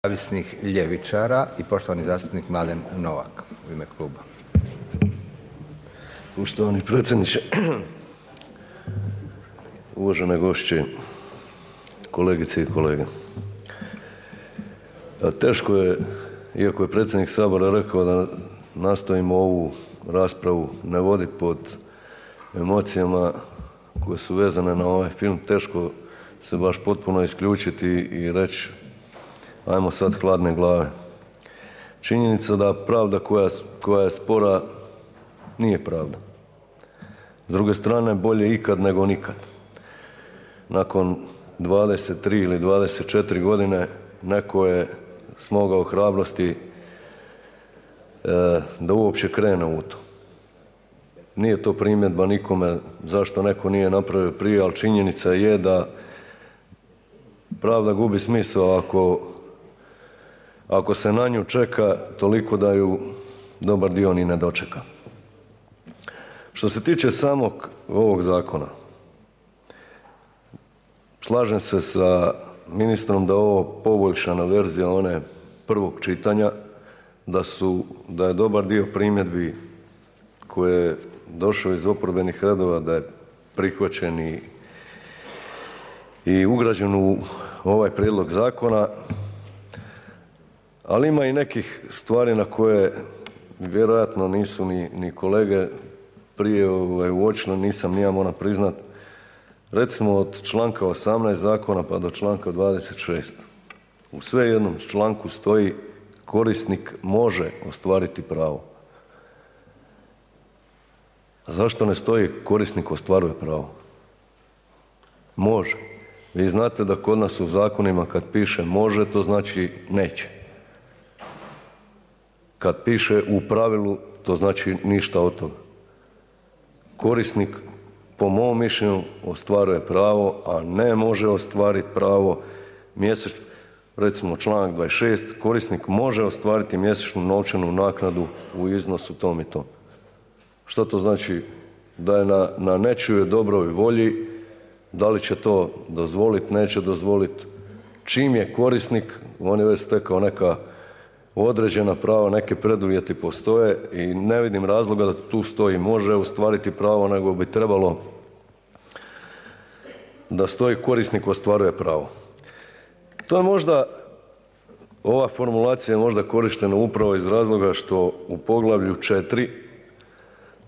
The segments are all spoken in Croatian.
Nezavisnih ljevičara i poštovani zastupnik Mladen Novak u ime kluba. Poštovani predsjedniče, uvažene gošće, kolegice i kolege. Teško je, iako je predsjednik Sabora rekao da nastojimo ovu raspravu ne voditi pod emocijama koje su vezane na ovaj film, teško se baš potpuno isključiti i reći ajmo sad hladne glave. Činjenica da pravda koja je spora nije pravda. S druge strane, bolje ikad nego nikad. Nakon 23 ili 24 godine neko je smogao hrabrosti da uopće krene u to. Nije to primjedba nikome zašto neko nije napravio prije, ali činjenica je da pravda gubi smisao ako se na nju čeka toliko da ju dobar dio ni ne dočeka. Što se tiče samog ovog zakona, slažem se sa ministrom da je ovo poboljšana verzija one prvog čitanja, da je dobar dio primjedbi koje je došao iz oporbenih redova da je prihvaćen i ugrađen u ovaj prijedlog zakona, ali ima i nekih stvari na koje vjerojatno nisu ni kolege prije uočile, nisam ni ja, moram priznat. Recimo od članka 18 zakona pa do članka 26. U sve jednom članku stoji korisnik može ostvariti pravo. A zašto ne stoji korisnik ostvaruje pravo? Može. Vi znate da kod nas u zakonima kad piše može, to znači neće. Kad piše u pravilu, to znači ništa od toga. Korisnik, po mom mišljenju, ostvaruje pravo, a ne može ostvariti pravo mjesečno. Recimo članak 26. korisnik može ostvariti mjesečnu novčanu naknadu u iznosu tom i tom. Što to znači? Da je na nečijoj dobroj volji, da li će to dozvoliti, neće dozvoliti. Čim je korisnik, on je već stekao neka određena prava, neki preduvjeti postoje i ne vidim razloga da tu stoji može ostvariti pravo, nego bi trebalo da stoji korisnik ostvaruje pravo. To je možda, ova formulacija je možda korištena upravo iz razloga što u poglavlju 4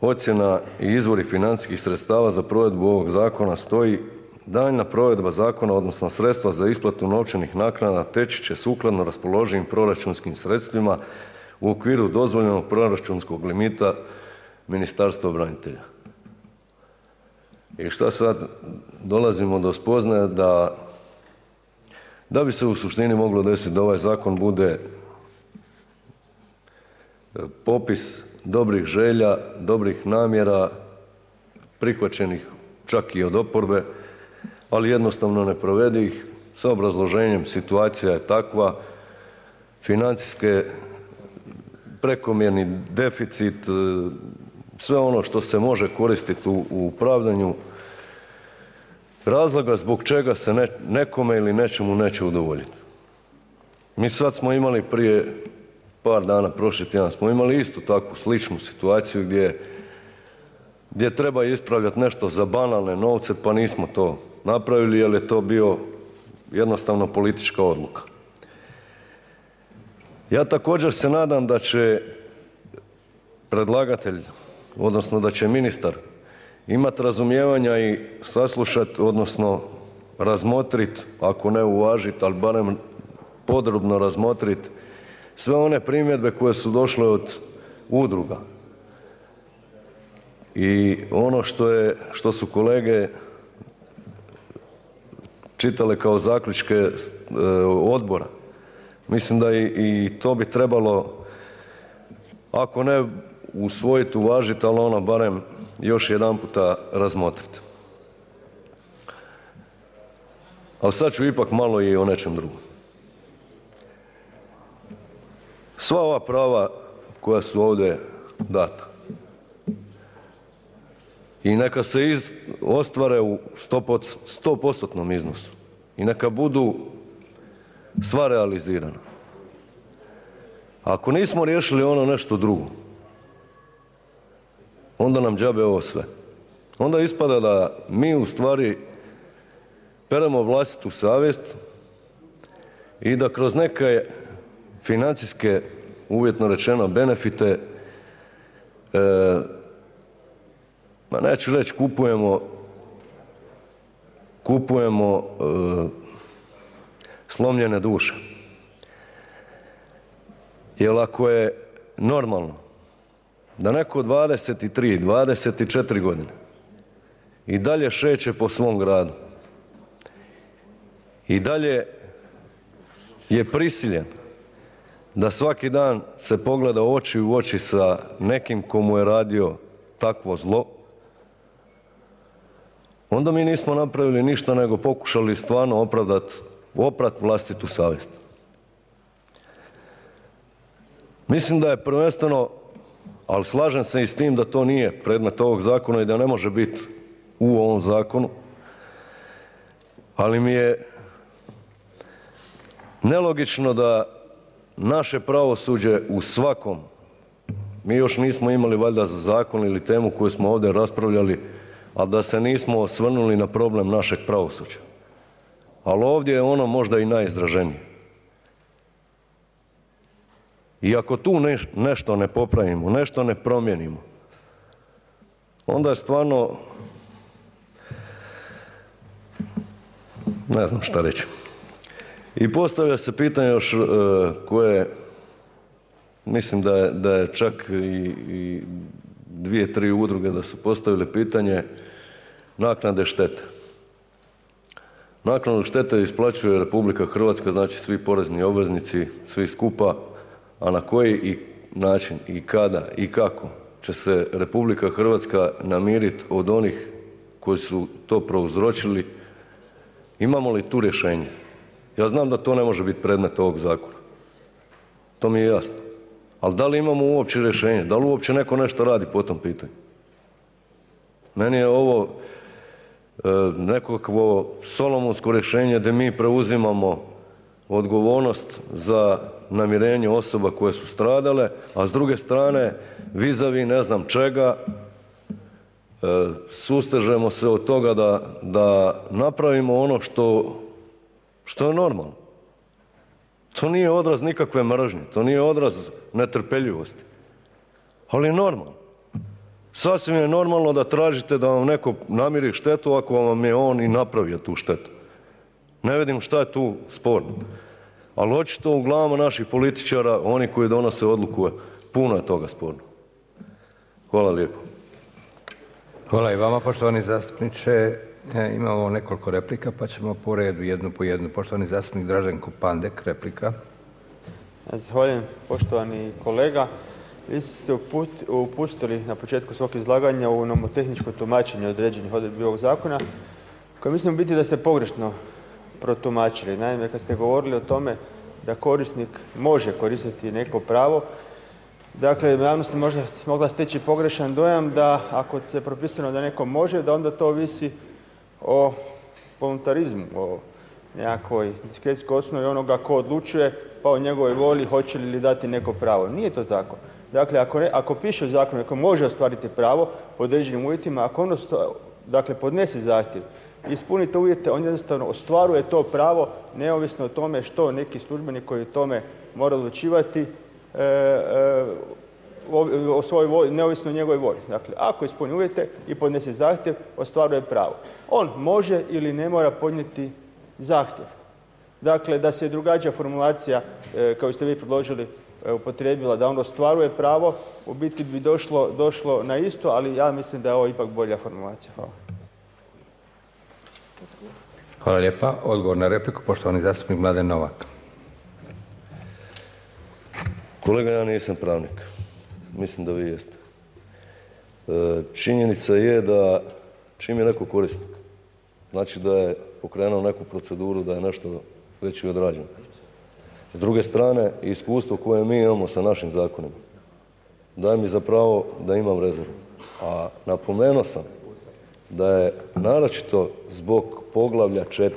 ocjena i izvori financijskih sredstava za provedbu ovog zakona stoji daljnja provedba zakona, odnosno sredstva za isplatu novčanih naknada teći će sukladno raspoloživim proračunskim sredstvima u okviru dozvoljenog proračunskog limita Ministarstva branitelja. I šta sad? Dolazimo do spoznaje da bi se u suštini moglo desiti da ovaj zakon bude popis dobrih želja, dobrih namjera, prihvaćenih čak i od oporbe, ali jednostavno neprovedivih, sa obrazloženjem situacija je takva, financijske, prekomjerni deficit, sve ono što se može koristiti u pravdanju razloga zbog čega se nekome ili nečemu neće udovoljiti. Mi sad smo imali prije par dana, prošli tjedan smo imali istu takvu sličnu situaciju gdje treba ispravljati nešto za banalne novce, pa nismo to napravili jer je to bio jednostavno politička odluka. Ja također se nadam da će predlagatelj, odnosno da će ministar imati razumijevanja i saslušati, odnosno razmotriti, ako ne uvažiti, ali barem podrobno razmotriti sve one primjedbe koje su došle od udruga. I ono što su kolege čitale kao zaključke odbora, mislim da i to bi trebalo, ako ne usvojiti, uvažiti, ali ono barem još jedanputa razmotriti. Ali sad ću ipak malo i o nečem drugom. Sva ova prava koja su ovdje data i neka se ostvare u 100% iznosu i neka budu sva realizirana. Ako nismo riješili ono nešto drugo, onda nam džabe ovo sve. Onda ispada da mi u stvari peremo vlastitu savjest i da kroz neke financijske, uvjetno rečeno, benefite, ma neću reći kupujemo slomljene duše. Jer ako je normalno da neko 23, 24 godine i dalje šeće po svom gradu i dalje je prisiljen da svaki dan se pogleda oči u oči sa nekim ko mu je radio takvo zlo, onda mi nismo napravili ništa nego pokušali stvarno oprat vlastitu savjest. Mislim da je prvenstveno, ali slažem se i s tim da to nije predmet ovog zakona i da ne može biti u ovom zakonu, ali mi je nelogično da naše pravosuđe u svakom, mi još nismo imali valjda zakon ili temu koju smo ovdje raspravljali, a da se nismo osvrnuli na problem našeg pravosuđa. Ali ovdje je ono možda i najizraženije. I ako tu nešto ne popravimo, nešto ne promijenimo, onda je stvarno, ne znam šta reći. I postavlja se pitanje još koje, mislim da je čak i 2-3 udruge da su postavile pitanje naknade štete. Naknadu štete isplaćuje RH, znači svi porezni obveznici, svi skupa, a na koji i način i kada i kako će se RH namiriti od onih koji su to prouzročili, imamo li tu rješenje? Ja znam da to ne može biti predmet ovog zakona, to mi je jasno, ali da li imamo uopće rješenje, da li uopće neko nešto radi po tom pitanju? Meni je ovo nekakvo solomonsko rješenje gdje mi preuzimamo odgovornost za namirenje osoba koje su stradale, a s druge strane vis-a-vis ne znam čega sustežemo se od toga da napravimo ono što je normalno. To nije odraz nikakve mržnje, to nije odraz netrpeljivosti, ali je normalno. Sasvim je normalno da tražite da vam neko namiri štetu ako vam je on i napravio tu štetu. Ne vidim šta je tu sporno. Ali očito u glavama naših političara, oni koji donose odluku, puno je toga sporno. Hvala lijepo. Hvala i vama, poštovani zastupniče. Imamo nekoliko replika, pa ćemo po redu, jednu po jednu. Poštovani zastupnik Draženko Pandek, replika. Zahvaljujem, poštovani kolega. Vi ste se upustili na početku svog izlaganja u nomotehničko tumačenje određenih odredbi ovog zakona, koje mislim biti da ste pogrešno protumačili. Naime, kad ste govorili o tome da korisnik može koristiti neko pravo, dakle, javnost možda mogla steći pogrešan dojam da ako se propisano da neko može, da onda to ovisi o voluntarizmu, o nekakvoj diskretskoj osnovi onoga ko odlučuje, pa o njegovoj volji hoće li dati neko pravo. Nije to tako. Dakle, ako piše u zakonu neko može ostvariti pravo pod određenim uvjetima, ako ono podnese zahtjev, ispunite uvjete, on jednostavno ostvaruje to pravo neovisno o tome što neki službenik koji o tome mora odlučivati o svojoj volji, neovisno o njegovoj volji. Dakle, ako ispuni uvjete i podnese zahtjev, ostvaruje pravo. On može ili ne mora podnijeti zahtjev. Dakle, da se drugačija formulacija, kao ste vi predložili, upotrijebila da on ostvaruje pravo, u biti bi došlo na isto, ali ja mislim da je ovo ipak bolja formulacija. Hvala. Hvala lijepa. Odgovor na repliku, poštovani zastupnik Mladen Novak. Kolega, ja nisam pravnik. Mislim da vi jeste. Činjenica je da čim je neko korisnik, znači da je pokrenuo neku proceduru, da je nešto već i odrađeno. S druge strane, iskustvo koje mi imamo sa našim zakonima daje mi za pravo da imam rezervu. A napomenuo sam da je naročito zbog poglavlja 4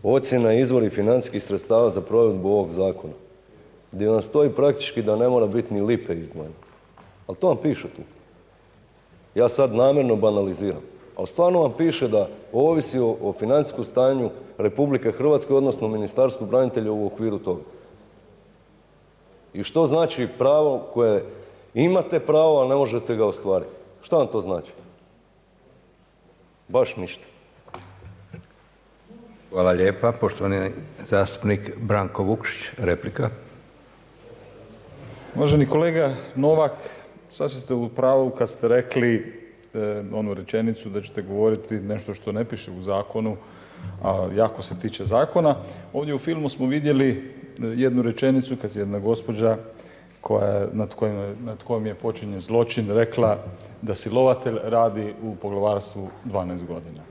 ocjena izvori financijskih sredstava za provedbu ovog zakona gdje vam stoji praktički da ne mora biti ni lipe izdvojeno. Ali to vam piše tu. Ja sad namjerno banaliziram. Ali stvarno vam piše da ovisi o financijskom stanju Republike Hrvatske, odnosno Ministarstvu branitelja u okviru toga. I što znači pravo koje imate pravo, a ne možete ga ostvariti? Šta vam to znači? Baš ništa. Hvala lijepa. Poštovani zastupnik Branko Vukšić, replika. Uvaženi kolega Novak, sasvim ste u pravu kad ste rekli onu rečenicu da ćete govoriti nešto što ne piše u zakonu, a jako se tiče zakona. Ovdje u filmu smo vidjeli jednu rečenicu kad je jedna gospođa nad kojom je počinjen zločin rekla da silovatelj radi u poglavarstvu 12 godina.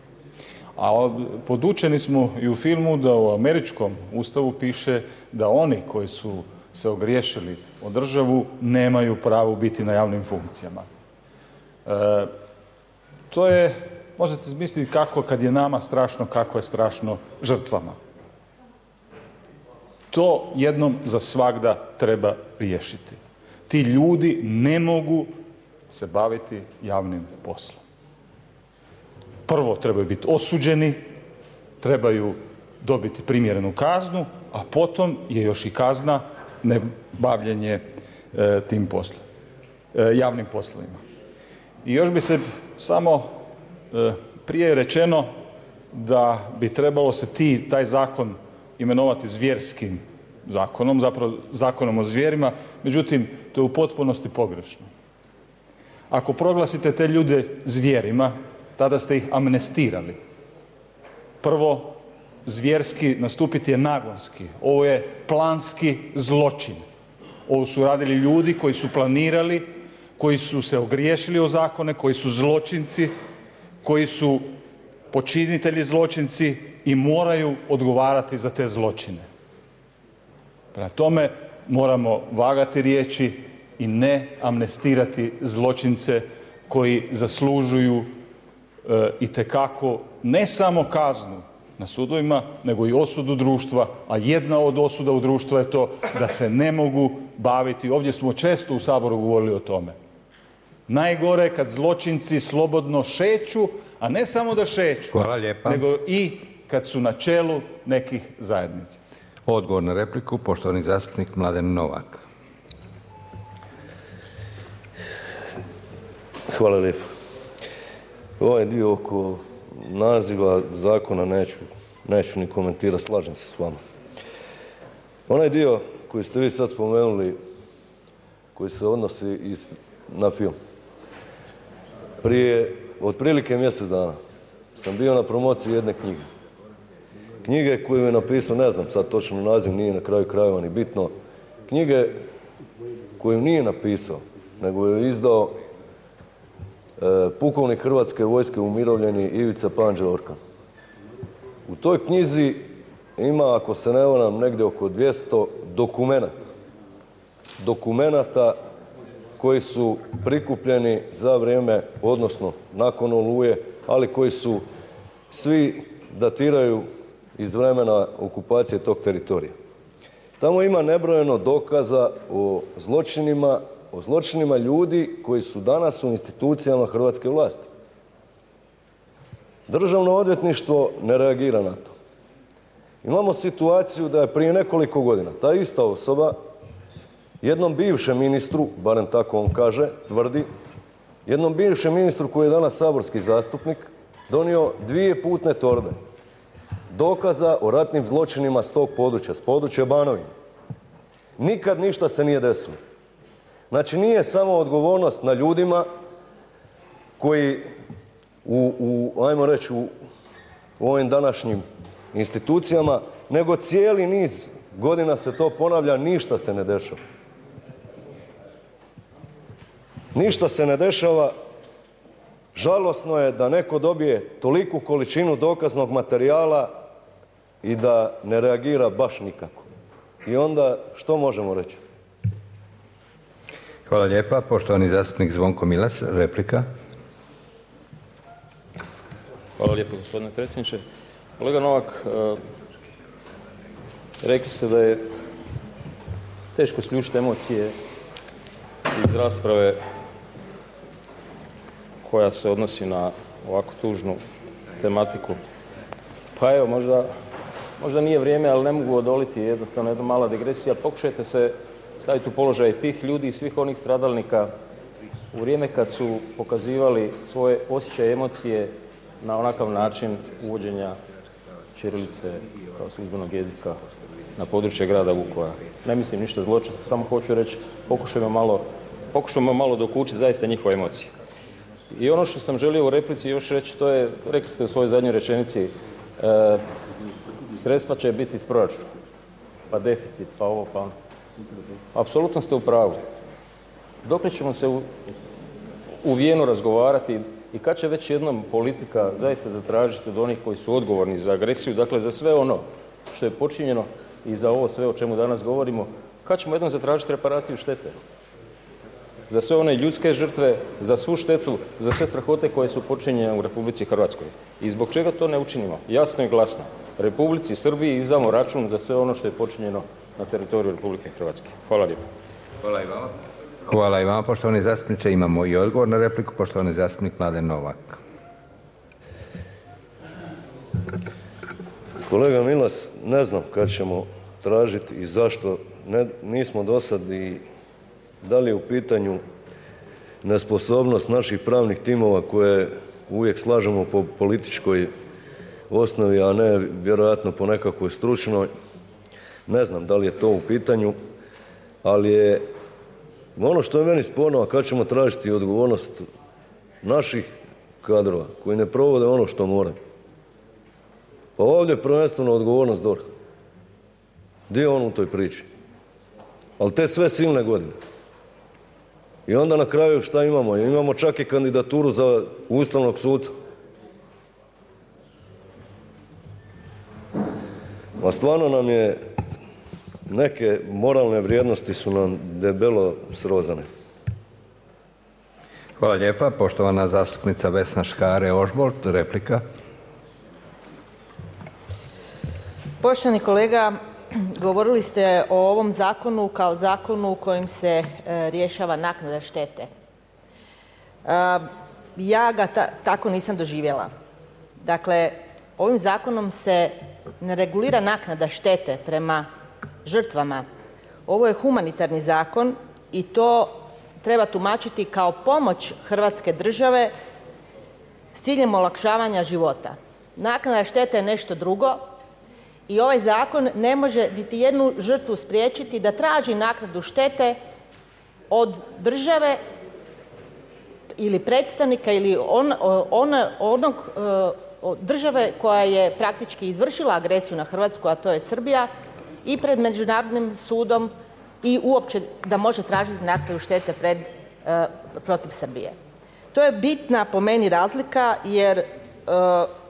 A podučeni smo i u filmu da u američkom ustavu piše da oni koji su se ogriješili o državu nemaju pravo biti na javnim funkcijama. To je, možete misliti kako kad je nama strašno, kako je strašno žrtvama. To jednom za svagda treba riješiti. Ti ljudi ne mogu se baviti javnim poslom. Prvo trebaju biti osuđeni, trebaju dobiti primjerenu kaznu, a potom je još i kazna ne bavljenje tim poslom, javnim poslovima. I još bi se samo prije rečeno da bi trebalo se taj zakon imenovati zvjerskim zakonom, zapravo zakonom o zvjerima, međutim to je u potpunosti pogrešno. Ako proglasite te ljude zvjerima, tada ste ih amnestirali. Prvo, zvjerski nastupiti je nagonski. Ovo je planski zločin. Ovo su radili ljudi koji su planirali, koji su se ogriješili o zakone, koji su zločinci, koji su počinitelji zločinci i moraju odgovarati za te zločine. Prema tome moramo vagati riječi i ne amnestirati zločince koji zaslužuju itekako ne samo kaznu na sudovima, nego i osudu društva, a jedna od osuda u društvu je to da se ne mogu baviti, ovdje smo često u Saboru govorili o tome, najgore je kad zločinci slobodno šeću, a ne samo da šeću, nego i kad su na čelu nekih zajednica. Odgovor na repliku, poštovani zastupnik Mladen Novak. Hvala lijepo. Ovaj dio oko naziva zakona neću ni komentirati, slažem se s vama. Onaj dio koji ste vi sad spomenuli, koji se odnosi na film. Prije otprilike mjesec dana sam bio na promociji jedne knjige. Knjige koju je napisao, ne znam sad točno naziv, nije na kraju krajeva ni bitno. Knjige koju nije napisao, nego je izdao pukovnik Hrvatske vojske umirovljeni Ivica Panđa Orkan. U toj knjizi ima, ako se ne varam, negdje oko 200 dokumenata koji su prikupljeni za vrijeme, odnosno nakon Oluje, ali koji su svi datiraju iz vremena okupacije tog teritorija. Tamo ima nebrojeno dokaza o zločinima ljudi koji su danas u institucijama hrvatske vlasti. Državno odvjetništvo ne reagira na to. Imamo situaciju da je prije nekoliko godina ta ista osoba jednom bivšem ministru, barem tako on kaže, tvrdi, jednom bivšem ministru koji je danas saborski zastupnik, donio 2 putne torbe dokaza o ratnim zločinima s tog područja, s područja Banovine. Nikad ništa se nije desilo. Znači nije samo odgovornost na ljudima koji ajmo reći, u ovim današnjim institucijama, nego cijeli niz godina se to ponavlja, ništa se ne dešava. Ništa se ne dešava. Žalosno je da neko dobije toliku količinu dokaznog materijala i da ne reagira baš nikako. I onda što možemo reći? Hvala lijepa. Poštovani zastupnik Zvonko Milas, replika. Hvala lijepo, gospodine predsjedniče. Kolega Novak, rekli ste da je teško isključiti emocije iz rasprave koja se odnosi na ovako tužnu tematiku. Pa evo, možda nije vrijeme, ali ne mogu odoliti, jednostavno jedna mala digresija. Pokušajte se staviti u položaj tih ljudi i svih onih stradalnika u vrijeme kad su pokazivali svoje osjećaje i emocije na onakav način uvođenja ćirilice kao službenog jezika na područje grada Vukovara. Ne mislim ništa zločesto, samo hoću reći, pokušajmo malo dokučiti zaista njihove emocije. I ono što sam želio u replici još reći, to je, rekli ste u svojoj zadnjoj rečenici, sredstva će biti iz proračuna, pa deficit, pa ovo, pa ono. Apsolutno ste u pravu. Dokle ćemo se u Vijenu razgovarati i kad će već jednom politika zaista zatražiti od onih koji su odgovorni za agresiju, dakle za sve ono što je počinjeno i za ovo sve o čemu danas govorimo, kad ćemo jednom zatražiti reparaciju štete? Za sve one ljudske žrtve, za svu štetu, za sve strahote koje su počinjene u Republici Hrvatskoj. I zbog čega to ne učinimo? Jasno i glasno. Republici Srbiji izdamo račun za sve ono što je počinjeno na teritoriju Republike Hrvatske. Hvala lijepo. Hvala i vama. Hvala i vama, poštovani zastupniče. Imamo i odgovor na repliku, poštovani zastupnik Mladen Novak. Kolega Milas, ne znam kad ćemo tražiti i zašto nismo do sad i da li je u pitanju nesposobnost naših pravnih timova koje uvijek slažemo po političkoj osnovi, a ne vjerojatno po nekakvoj stručnoj. Ne znam da li je to u pitanju, ali je ono što je meni sporno, a kad ćemo tražiti odgovornost naših kadrova koji ne provode ono što moraju. Pa ovdje je prvenstveno odgovornost DORH. Gdje je on u toj priči? Ali te sve silne godine. I onda na kraju šta imamo? Imamo čak i kandidaturu za ustavnog suca. A stvarno nam je, neke moralne vrijednosti su nam debelo srozane. Hvala lijepa. Poštovana zastupnica Vesna Škare-Ožbolt, replika. Poštovani kolega, govorili ste o ovom zakonu kao zakonu kojim se rješava naknada štete. Ja ga tako nisam doživjela. Dakle, ovim zakonom se ne regulira naknada štete prema žrtvama. Ovo je humanitarni zakon i to treba tumačiti kao pomoć Hrvatske države s ciljem olakšavanja života. Naknada štete je nešto drugo i ovaj zakon ne može niti jednu žrtvu spriječiti da traži naknadu štete od države ili predstavnika ili onog države koja je praktički izvršila agresiju na Hrvatsku, a to je Srbija, i pred Međunarodnim sudom i uopće da može tražiti naknadu štete protiv Srbije. To je bitna po meni razlika jer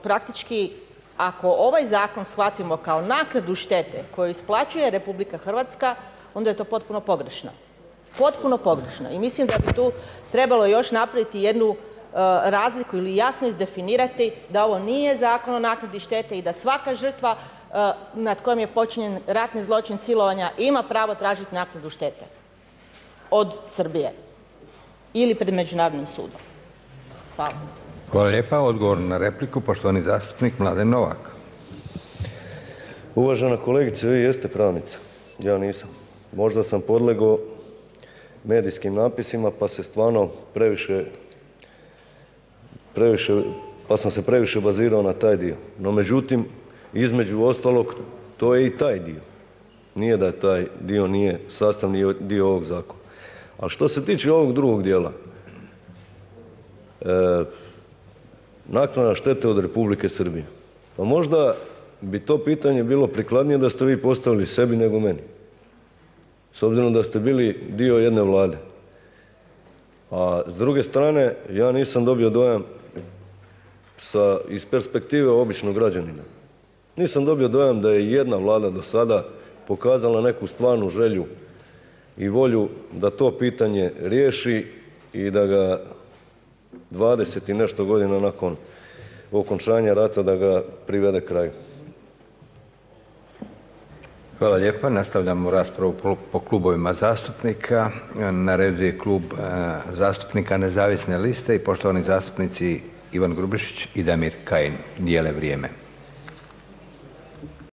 praktički ako ovaj zakon shvatimo kao naknadu štete koju isplaćuje Republika Hrvatska, onda je to potpuno pogrešno. Potpuno pogrešno. I mislim da bi tu trebalo još napraviti jednu razliku ili jasno izdefinirati da ovo nije zakon o naknadi štete i da svaka žrtva nad kojom je počinjen ratni zločin silovanja ima pravo tražiti naknadu štete od Srbije ili pred Međunarodnim sudom. Hvala. Hvala lijepa. Odgovor na repliku, poštovani zastupnik Mladen Novak. Uvažena kolegice, vi jeste pravnica, ja nisam. Možda sam podlegao medijskim napisima pa se stvarno pa sam se previše bazirao na taj dio. No međutim, između ostalog, to je i taj dio. Nije da taj dio nije sastavni dio ovog zakona. A što se tiče ovog drugog dijela, naknada štete od Republike Srbije. Pa možda bi to pitanje bilo prikladnije da ste vi postavili sebi nego meni. S obzirom da ste bili dio jedne vlade. A s druge strane, ja nisam dobio dojam iz perspektive običnog građanina. Nisam dobio dojam da je jedna vlada do sada pokazala neku stvarnu želju i volju da to pitanje riješi i da ga 20 i nešto godina nakon okončanja rata da ga privede kraju. Hvala lijepa. Nastavljamo raspravu po klubovima zastupnika. Na redu je Klub zastupnika Nezavisne liste i poštovani zastupnici Ivan Grubišić i Damir Kajin dijele vrijeme.